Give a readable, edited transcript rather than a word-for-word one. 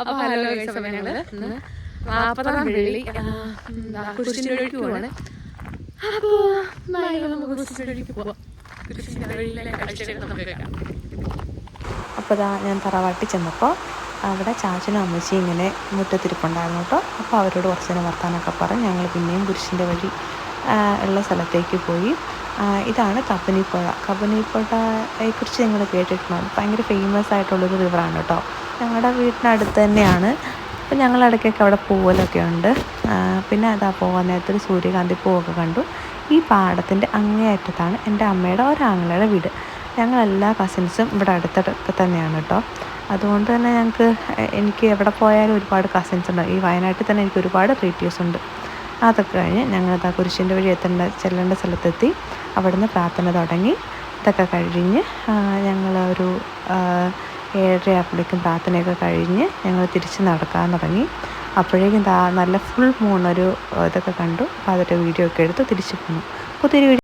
അപ്പോൾ hello guys, ഞങ്ങൾ ഇന്ന് 40-ാം വെള്ളി കുരിശിൻ്റെ വഴിക്ക് പോവാണ്. അപ്പോൾ നമുക്ക് കുരിശിൻ്റെ വഴിക്ക് പോവാം. കുരിശിൻ്റെ വഴിയിലെ കാഴ്ചകൾ നമുക്ക് കാണാം. അപ്പോൾ ഞാൻ തറവാട്ടിൽ ചെന്നപ്പോൾ അവിടെ ചാച്ചനും അമ്മച്ചിയും ഇങ്ങനെ മുറ്റത്തിരിപ്പുണ്ടായിരുന്നു കേട്ടോ. അപ്പോൾ അവരോട് കുറച്ച് നേരം വർത്താനൊക്കെ പറഞ്ഞ് ഞങ്ങൾ പിന്നെയും കുരിശിൻ്റെ വഴി ഉള്ള സ്ഥലത്തേക്ക് പോയി. ഇതാണ് കബനിപ്പുഴ. കബനിപ്പുഴയെക്കുറിച്ച് നിങ്ങൾ കേട്ടിട്ടുണ്ടോ? ഭയങ്കര ഫേമസ് ആയിട്ടുള്ളൊരു റിവറാണ് കേട്ടോ. ഞങ്ങളുടെ വീടിനടുത്ത് തന്നെയാണ്. അപ്പോൾ ഞങ്ങൾ ഇടയ്ക്കൊക്കെ അവിടെ പോകലൊക്കെ ഉണ്ട്. പിന്നെ അതാ പോകാൻ നേരത്തൊരു സൂര്യകാന്തി പൂവൊക്കെ കണ്ടു. ഈ പാടത്തിൻ്റെ അങ്ങേയറ്റത്താണ് എൻ്റെ അമ്മയുടെ ഒരാങ്ങളുടെ വീട്. ഞങ്ങളെല്ലാ കസിൻസും ഇവിടെ അടുത്തൊക്കെ തന്നെയാണ് കേട്ടോ. അതുകൊണ്ട് തന്നെ എനിക്ക് എവിടെ പോയാലും ഒരുപാട് കസിൻസ് ഉണ്ട്. ഈ വയനാട്ടിൽ തന്നെ എനിക്ക് ഒരുപാട് റിലേറ്റീവ്സ് ഉണ്ട്. അതൊക്കെ കഴിഞ്ഞ് ഞങ്ങൾ കുരിശിൻ്റെ വഴി ചെല്ലേണ്ട സ്ഥലത്തെത്തി. അവിടുന്ന് പ്രാർത്ഥന തുടങ്ങി. ഇതൊക്കെ കഴിഞ്ഞ് ഞങ്ങൾ ഒരു 7:30 ആയപ്പോഴേക്കും പ്രാർത്ഥനയൊക്കെ കഴിഞ്ഞ് ഞങ്ങൾ തിരിച്ച് നടക്കാൻ തുടങ്ങി. അപ്പോഴേക്കും നല്ല ഫുൾ മൂൺ ഇതൊക്കെ കണ്ടു. അപ്പോൾ അതൊരു വീഡിയോ ഒക്കെ എടുത്ത് തിരിച്ച് പോന്നു. പുതിയൊരു